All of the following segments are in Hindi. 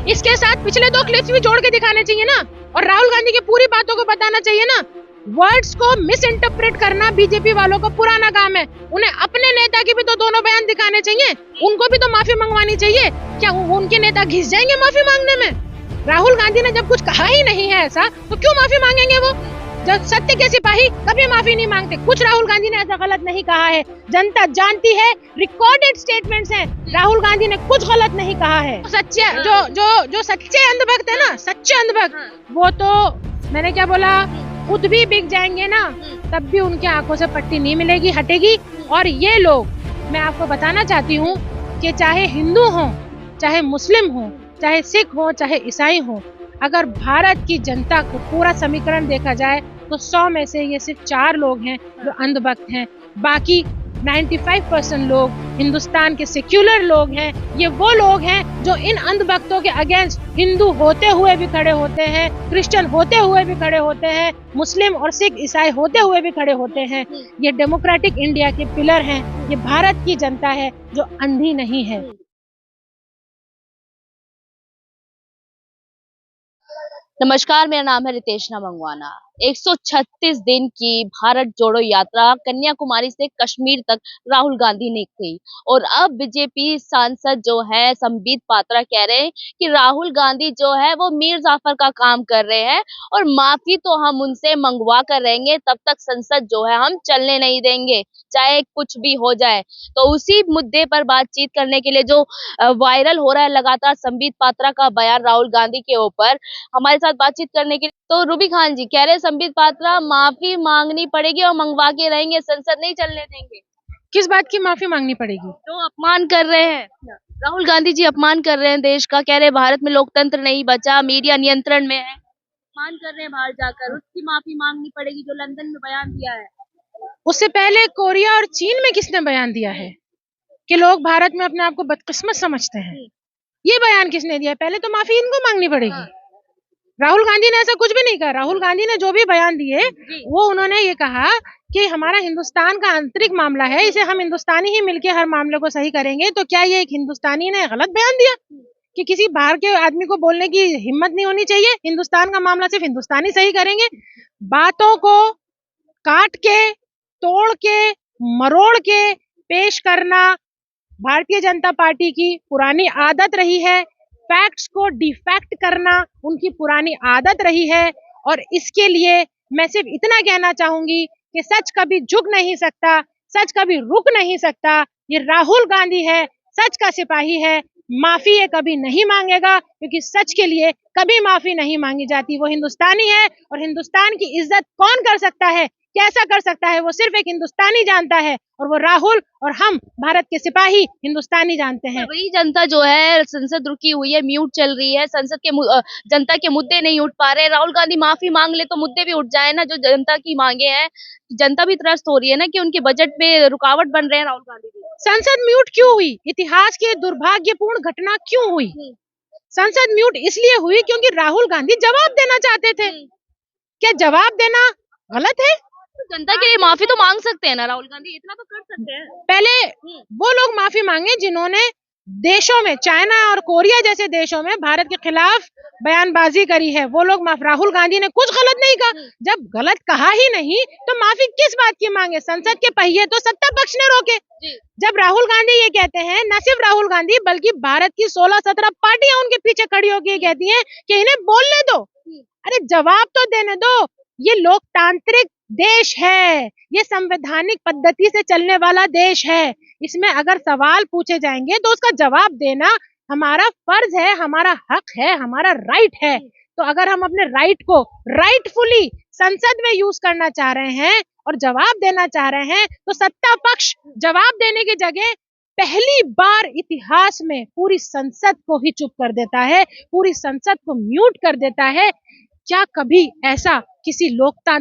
इसके साथ पिछले 2 क्लिप्स भी जोड़ के दिखाने चाहिए ना, और राहुल गांधी की पूरी बातों को बताना चाहिए ना। वर्ड्स को मिस इंटरप्रेट करना बीजेपी वालों का पुराना काम है। उन्हें अपने नेता के भी तो दोनों बयान दिखाने चाहिए, उनको भी तो माफी मंगवानी चाहिए। क्या उनके नेता घिस जाएंगे माफी मांगने में? राहुल गांधी ने जब कुछ कहा ही नहीं है ऐसा, तो क्यों माफी मांगेंगे वो? जब सत्य के सिपाही कभी माफी नहीं मांगते। कुछ राहुल गांधी ने ऐसा गलत नहीं कहा है, जनता जानती है, रिकॉर्डेड स्टेटमेंट्स हैं, राहुल गांधी ने कुछ गलत नहीं कहा है। सच्चे जो सच्चे अंधभक्त है ना, सच्चे अंधभक्त, वो तो मैंने क्या बोला, खुद भी बिक जाएंगे ना, तब भी उनकी आंखों से पट्टी नहीं मिलेगी, हटेगी। और ये लोग, मैं आपको बताना चाहती हूँ कि चाहे हिंदू हो, चाहे मुस्लिम हो, चाहे सिख हो, चाहे ईसाई हो, अगर भारत की जनता को पूरा समीकरण देखा जाए तो 100 में से ये सिर्फ 4 लोग हैं जो अंधभक्त हैं। बाकी 95% लोग हिंदुस्तान के सेक्युलर लोग हैं। ये वो लोग हैं जो इन अंधभक्तों के अगेंस्ट हिंदू होते हुए भी खड़े होते हैं, क्रिश्चियन होते हुए भी खड़े होते हैं, मुस्लिम और सिख ईसाई होते हुए भी खड़े होते हैं। ये डेमोक्रेटिक इंडिया के पिलर हैं। ये भारत की जनता है जो अंधी नहीं है। नमस्कार, मेरा नाम है रितेशना मंगवाना। 136 दिन की भारत जोड़ो यात्रा कन्याकुमारी से कश्मीर तक राहुल गांधी ने की, और अब बीजेपी सांसद जो है संबित पात्रा कह रहे हैं कि राहुल गांधी जो है वो मीर जाफर का काम कर रहे हैं, और माफी तो हम उनसे मंगवा कर रहेंगे, तब तक संसद जो है हम चलने नहीं देंगे, चाहे कुछ भी हो जाए। तो उसी मुद्दे पर बातचीत करने के लिए जो वायरल हो रहा है लगातार संबित पात्रा का बयान राहुल गांधी के ऊपर, हमारे साथ बातचीत करने के लिए तो रूबी खान जी कह रहे हैं संबित पात्रा माफी मांगनी पड़ेगी और मंगवा के रहेंगे, संसद नहीं चलने देंगे। किस बात की माफी मांगनी पड़ेगी? जो अपमान कर रहे हैं राहुल गांधी जी, अपमान कर रहे हैं देश का, कह रहे हैं भारत में लोकतंत्र नहीं बचा, मीडिया नियंत्रण में है, अपमान कर रहे हैं बाहर जाकर, उसकी माफी मांगनी पड़ेगी जो लंदन में बयान दिया है। उससे पहले कोरिया और चीन में किसने बयान दिया है कि लोग भारत में अपने आप को बदकिस्मत समझते हैं? ये बयान किसने दिया? पहले तो माफी इनको मांगनी पड़ेगी। राहुल गांधी ने ऐसा कुछ भी नहीं कहा। राहुल गांधी ने जो भी बयान दिए वो उन्होंने ये कहा कि हमारा हिंदुस्तान का आंतरिक मामला है, इसे हम हिंदुस्तानी ही मिलके हर मामले को सही करेंगे। तो क्या ये एक हिंदुस्तानी ने गलत बयान दिया कि किसी बाहर के आदमी को बोलने की हिम्मत नहीं होनी चाहिए? हिंदुस्तान का मामला सिर्फ हिंदुस्तानी सही करेंगे। बातों को काट के, तोड़ के, मरोड़ के पेश करना भारतीय जनता पार्टी की पुरानी आदत रही है। फैक्ट्स को डिफैक्ट करना उनकी पुरानी आदत रही है, और इसके लिए मैं सिर्फ इतना कहना चाहूंगी कि सच कभी झुक नहीं सकता, सच कभी रुक नहीं सकता। ये राहुल गांधी है, सच का सिपाही है, माफी ये कभी नहीं मांगेगा, क्योंकि सच के लिए कभी माफी नहीं मांगी जाती। वो हिंदुस्तानी है, और हिंदुस्तान की इज्जत कौन कर सकता है, कैसा कर सकता है, वो सिर्फ एक हिंदुस्तानी जानता है, और वो राहुल और हम भारत के सिपाही हिंदुस्तानी जानते हैं। वही जनता जो है, संसद रुकी हुई है, म्यूट चल रही है, संसद के जनता के मुद्दे नहीं उठ पा रहे। राहुल गांधी माफी मांग ले तो मुद्दे भी उठ जाए ना, जो जनता की मांगे हैं। जनता भी त्रस्त हो रही है ना कि उनके बजट में रुकावट बन रहे हैं राहुल गांधी भी। संसद म्यूट क्यों हुई? इतिहास की दुर्भाग्यपूर्ण घटना क्यों हुई? संसद म्यूट इसलिए हुई क्योंकि राहुल गांधी जवाब देना चाहते थे। क्या जवाब देना गलत है? तो जनता के लिए माफी तो मांग सकते हैं ना राहुल गांधी, इतना तो कर सकते हैं। पहले वो लोग माफी मांगे जिन्होंने देशों में, चाइना और कोरिया जैसे देशों में भारत के खिलाफ बयानबाजी करी है, वो लोग राहुल गांधी ने कुछ गलत नहीं कहा। जब गलत कहा ही नहीं तो माफी किस बात की मांगे? संसद के पहिए तो सत्ता पक्ष ने रोके। जब राहुल गांधी ये कहते हैं, न सिर्फ राहुल गांधी बल्कि भारत की 16-17 पार्टियां उनके पीछे खड़ी होकर कहती हैं कि इन्हें बोलने दो, अरे जवाब तो देने दो। ये लोकतांत्रिक देश है, ये संवैधानिक पद्धति से चलने वाला देश है। इसमें अगर सवाल पूछे जाएंगे तो उसका जवाब देना हमारा फर्ज है, हमारा हक है, हमारा राइट है। तो अगर हम अपने राइट को राइटफुली संसद में यूज करना चाह रहे हैं और जवाब देना चाह रहे हैं, तो सत्ता पक्ष जवाब देने की जगह पहली बार इतिहास में पूरी संसद को ही चुप कर देता है, पूरी संसद को म्यूट कर देता है। क्या कभी ऐसा किसी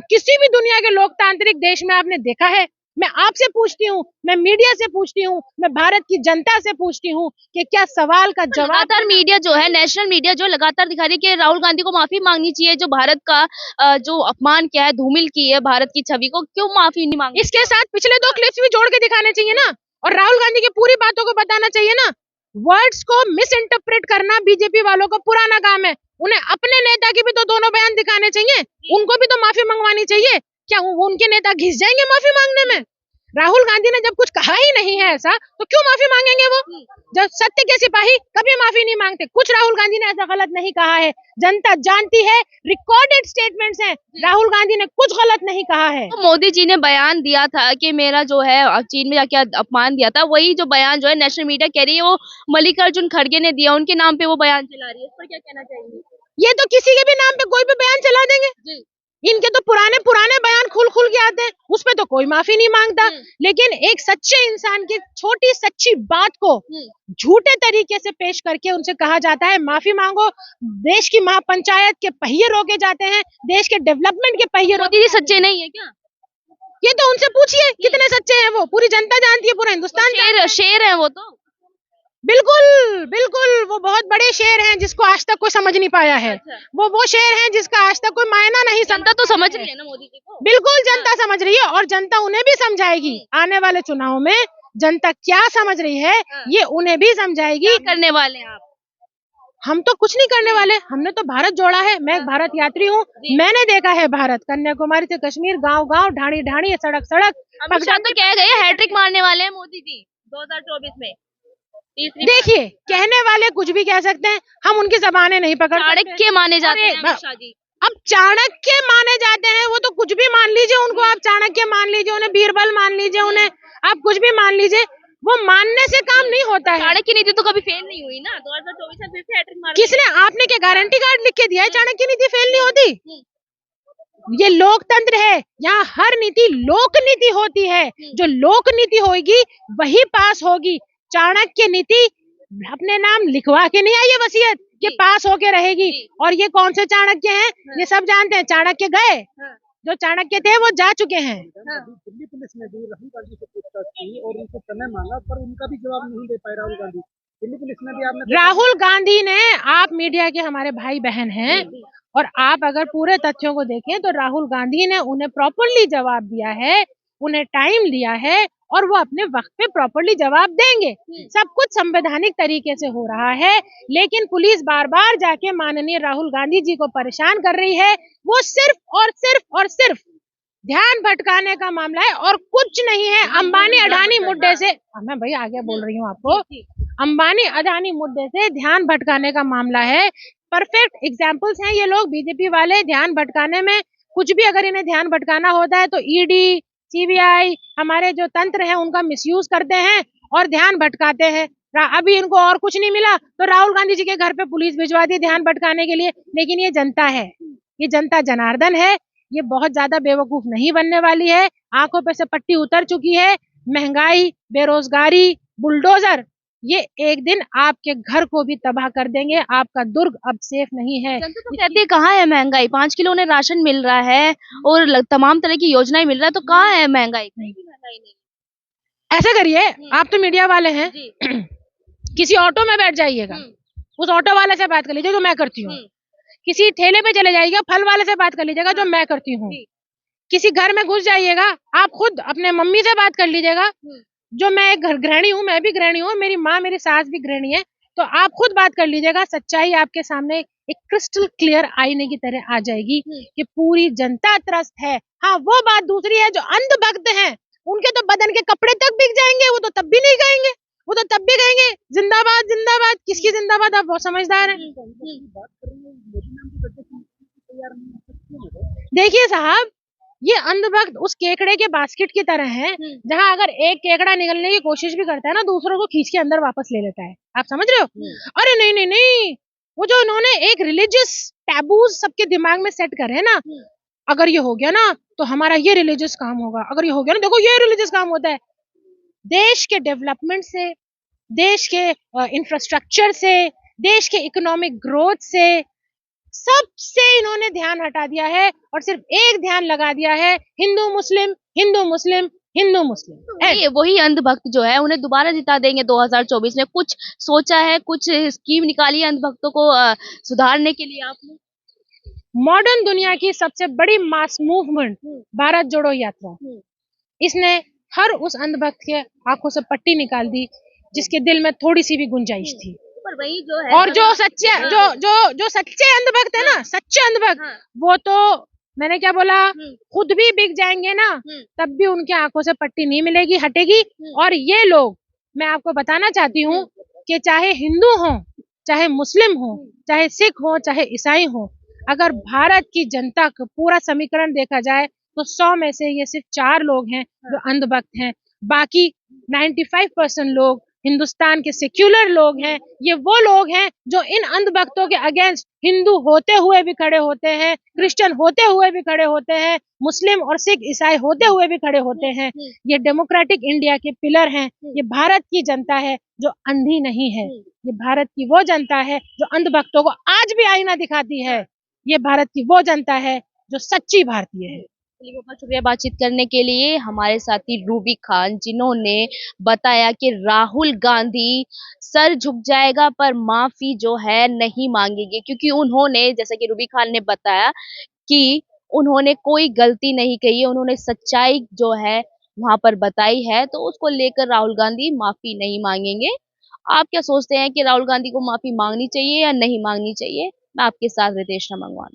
किसी भी दुनिया के लोकतांत्रिक देश में आपने देखा है? मैं आपसे पूछती हूँ, मैं मीडिया से पूछती हूँ, मैं भारत की जनता से पूछती हूँ कि क्या सवाल का जवाब लगातार मीडिया जो है, नेशनल मीडिया जो लगातार दिखा रही है कि राहुल गांधी को माफी मांगनी चाहिए, जो भारत का जो अपमान किया है, धूमिल की है भारत की छवि को, क्यों माफी नहीं मांगी? इसके साथ पिछले 2 क्लिप्स भी जोड़ के दिखाने चाहिए ना, और राहुल गांधी की पूरी बातों को बताना चाहिए ना। वर्ड्स को मिस इंटरप्रेट करना बीजेपी वालों का पुराना काम है। उन्हें अपने नेता के भी तो दोनों बयान दिखाने चाहिए, उनको भी तो माफी मंगवानी चाहिए। क्या उनके नेता घिस जाएंगे माफी मांगने में? राहुल गांधी ने जब कुछ कहा ही नहीं है ऐसा, तो क्यों माफी मांगेंगे वो? जब सत्य के सिपाही कभी माफी नहीं मांगते। कुछ राहुल गांधी ने ऐसा गलत नहीं कहा है, जनता जानती है, रिकॉर्डेड स्टेटमेंट्स हैं, राहुल गांधी ने कुछ गलत नहीं कहा है। तो मोदी जी ने बयान दिया था कि मेरा जो है चीन में जाके अपमान दिया था, वही जो बयान जो है नेशनल मीडिया कह रही है वो मल्लिकार्जुन खड़गे ने दिया, उनके नाम पे वो बयान चला रही है। इस पर क्या कहना चाहेंगे? ये तो किसी के भी नाम पे कोई भी बयान चला देंगे जी। इनके तो पुराने बयान खुल के आते हैं, उस पे तो कोई माफी नहीं मांगता। लेकिन एक सच्चे इंसान की छोटी सच्ची बात को झूठे तरीके से पेश करके उनसे कहा जाता है माफी मांगो। देश की महापंचायत के पहिए रोके जाते हैं, देश के डेवलपमेंट के पहिए मोदी जी सच्चे नहीं है क्या? ये तो उनसे पूछिए कितने सच्चे हैं वो, पूरी जनता जानती है, पूरा हिंदुस्तान शेर है वो तो। बिल्कुल बिल्कुल, वो बहुत बड़े शेर हैं जिसको आज तक कोई समझ नहीं पाया है। अच्छा। वो शेर हैं जिसका आज तक कोई मायना नहीं। जनता तो समझ रही है ना मोदी जी को? बिल्कुल जनता समझ रही है, और जनता उन्हें भी समझाएगी। आने वाले चुनाव में जनता क्या समझ रही है ये उन्हें भी समझाएगी। क्या करने वाले हैं आप? हम तो कुछ नहीं करने वाले, हमने तो भारत जोड़ा है। मैं एक भारत यात्री हूँ, मैंने देखा है भारत, कन्याकुमारी से कश्मीर, गाँव गाँव, ढाणी ढाणी, सड़क सड़क। अमित शाह तो कह गए हैट्रिक मारने वाले हैं मोदी जी 2024 में। देखिए, कहने वाले कुछ भी कह सकते हैं, हम उनकी जबानें नहीं पकड़ सकते। चाणक्य माने जाते हैं अमित शाह जी। अब चाणक्य माने जाते हैं, वो तो कुछ भी मान लीजिए उनको, आप चाणक्य मान लीजिए, उन्हें बीरबल मान लीजिए, उन्हें आप कुछ भी मान लीजिए, वो मानने से काम नहीं होता है। चाणक्य नीति तो कभी फेल नहीं हुई ना, 2024 में फिर से हैट्रिक मार। किसने, आपने क्या गारंटी कार्ड लिख के दिया है चाणक्य नीति फेल नहीं होती? ये लोकतंत्र है, यहाँ हर नीति लोक नीति होती है, जो लोक नीति होगी वही पास होगी। चाणक्य नीति अपने नाम लिखवा के नहीं आई है वसीयत कि पास होके रहेगी। और ये कौन से चाणक्य हैं ये सब जानते हैं। चाणक्य गए, जो चाणक्य थे वो जा चुके हैं। दिल्ली पुलिस ने भी राहुल गांधी से पूछताछ की और उनसे समय मांगा, पर उनका भी जवाब नहीं दे पाए राहुल गांधी। दिल्ली पुलिस ने भी आपने राहुल गांधी ने, आप मीडिया के हमारे भाई बहन हैं, और आप अगर पूरे तथ्यों को देखें तो राहुल गांधी ने उन्हें प्रॉपरली जवाब दिया है, उन्हें टाइम लिया है, और वो अपने वक्त पे प्रॉपरली जवाब देंगे। सब कुछ संवैधानिक तरीके से हो रहा है, लेकिन पुलिस बार बार जाके माननीय राहुल गांधी जी को परेशान कर रही है। वो सिर्फ ध्यान भटकाने का मामला है और कुछ नहीं है। अंबानी अडानी मुद्दे से, मैं भाई आगे बोल रही हूँ आपको, अंबानी अडानी मुद्दे से ध्यान भटकाने का मामला है। परफेक्ट एग्जाम्पल्स हैं ये लोग, बीजेपी वाले, ध्यान भटकाने में। कुछ भी अगर इन्हें ध्यान भटकाना होता है तो ईडी, सीबीआई, हमारे जो तंत्र है उनका मिसयूज करते हैं और ध्यान भटकाते हैं। अभी इनको और कुछ नहीं मिला तो राहुल गांधी जी के घर पे पुलिस भिजवा दी ध्यान भटकाने के लिए। लेकिन ये जनता है, ये जनता जनार्दन है, ये बहुत ज्यादा बेवकूफ नहीं बनने वाली है। आंखों पे से पट्टी उतर चुकी है। महंगाई, बेरोजगारी, बुलडोजर, ये एक दिन आपके घर को भी तबाह कर देंगे। आपका दुर्ग अब सेफ नहीं है। जनता तो कहती है कहाँ है महंगाई? 5 किलो उन्हें राशन मिल रहा है और तमाम तरह की योजनाएं मिल रहा है, तो कहाँ है महंगाई? कहीं भी महंगाई नहीं। ऐसा करिए, आप तो मीडिया वाले हैं, किसी ऑटो में बैठ जाइएगा, उस ऑटो वाले से बात कर लीजिए जो मैं करती हूँ। किसी ठेले पे चले जाइएगा, फल वाले से बात कर लीजिएगा जो मैं करती हूँ। किसी घर में घुस जाइएगा, आप खुद अपने मम्मी से बात कर लीजिएगा, जो मैं एक गृहिणी हूँ, मैं भी गृहिणी हूँ, मेरी माँ, मेरी सास भी गृहिणी है, तो आप खुद बात कर लीजिएगा। सच्चाई आपके सामने एक क्रिस्टल क्लियर आईने की तरह आ जाएगी कि पूरी जनता त्रस्त है। हाँ, वो बात दूसरी है, जो अंधभक्त हैं उनके तो बदन के कपड़े तक बिक जाएंगे, वो तो तब भी नहीं कहेंगे, वो तो तब भी कहेंगे जिंदाबाद जिंदाबाद। किसकी जिंदाबाद? आप बहुत समझदार हैं। देखिए साहब, ये अंधभक्त उस केकड़े के बास्केट की तरह है, जहाँ अगर एक केकड़ा निकलने की कोशिश भी करता है ना, दूसरों को खींच के अंदर वापस ले लेता है। आप समझ रहे हो? अरे नहीं नहीं नहीं, वो जो उन्होंने एक रिलीजियस टैबूज सबके दिमाग में सेट करे है ना, अगर ये हो गया ना तो हमारा ये रिलीजियस काम होगा, अगर ये हो गया ना, देखो ये रिलीजियस काम होता है। देश के डेवलपमेंट से, देश के इंफ्रास्ट्रक्चर से, देश के इकोनॉमिक ग्रोथ से, सबसे इन्होंने ध्यान हटा दिया है और सिर्फ एक ध्यान लगा दिया है, हिंदू मुस्लिम हिंदू मुस्लिम हिंदू मुस्लिम। वही अंधभक्त जो है उन्हें दोबारा जिता देंगे 2024 में। कुछ सोचा है, कुछ स्कीम निकाली है अंधभक्तों को सुधारने के लिए आपने? मॉडर्न दुनिया की सबसे बड़ी मास मूवमेंट भारत जोड़ो यात्रा, इसने हर उस अंधभक्त के आंखों से पट्टी निकाल दी जिसके दिल में थोड़ी सी भी गुंजाइश थी। पर वही जो है और जो सच्चे जो सच्चे अंधभक्त है ना, सच्चे अंधभक्त, वो तो मैंने क्या बोला, खुद भी बिक जाएंगे ना, तब भी उनकी आंखों से पट्टी नहीं मिलेगी, हटेगी। और ये लोग, मैं आपको बताना चाहती हूँ कि चाहे हिंदू हो, चाहे मुस्लिम हो, चाहे सिख हो, चाहे ईसाई हो, अगर भारत की जनता का पूरा समीकरण देखा जाए तो 100 में से ये सिर्फ 4 लोग हैं जो अंधभक्त हैं। बाकी 95% लोग हिंदुस्तान के सेक्युलर लोग हैं। ये वो लोग हैं जो इन अंधभक्तों के अगेंस्ट हिंदू होते हुए भी खड़े होते हैं, क्रिश्चियन होते हुए भी खड़े होते हैं, मुस्लिम और सिख ईसाई होते हुए भी खड़े होते हैं। ये डेमोक्रेटिक इंडिया के पिलर हैं। ये भारत की जनता है जो अंधी नहीं है। ये भारत की वो जनता है जो अंधभक्तों को आज भी आईना दिखाती है। ये भारत की वो जनता है जो सच्ची भारतीय है। चलिए, बहुत शुक्रिया बातचीत करने के लिए। हमारे साथी रूबी खान, जिन्होंने बताया कि राहुल गांधी सर झुक जाएगा पर माफी जो है नहीं मांगेंगे, क्योंकि उन्होंने, जैसा कि रूबी खान ने बताया कि उन्होंने कोई गलती नहीं कही है, उन्होंने सच्चाई जो है वहां पर बताई है, तो उसको लेकर राहुल गांधी माफी नहीं मांगेंगे। आप क्या सोचते हैं कि राहुल गांधी को माफी मांगनी चाहिए या नहीं मांगनी चाहिए? मैं आपके साथ रितेश मंगवाना।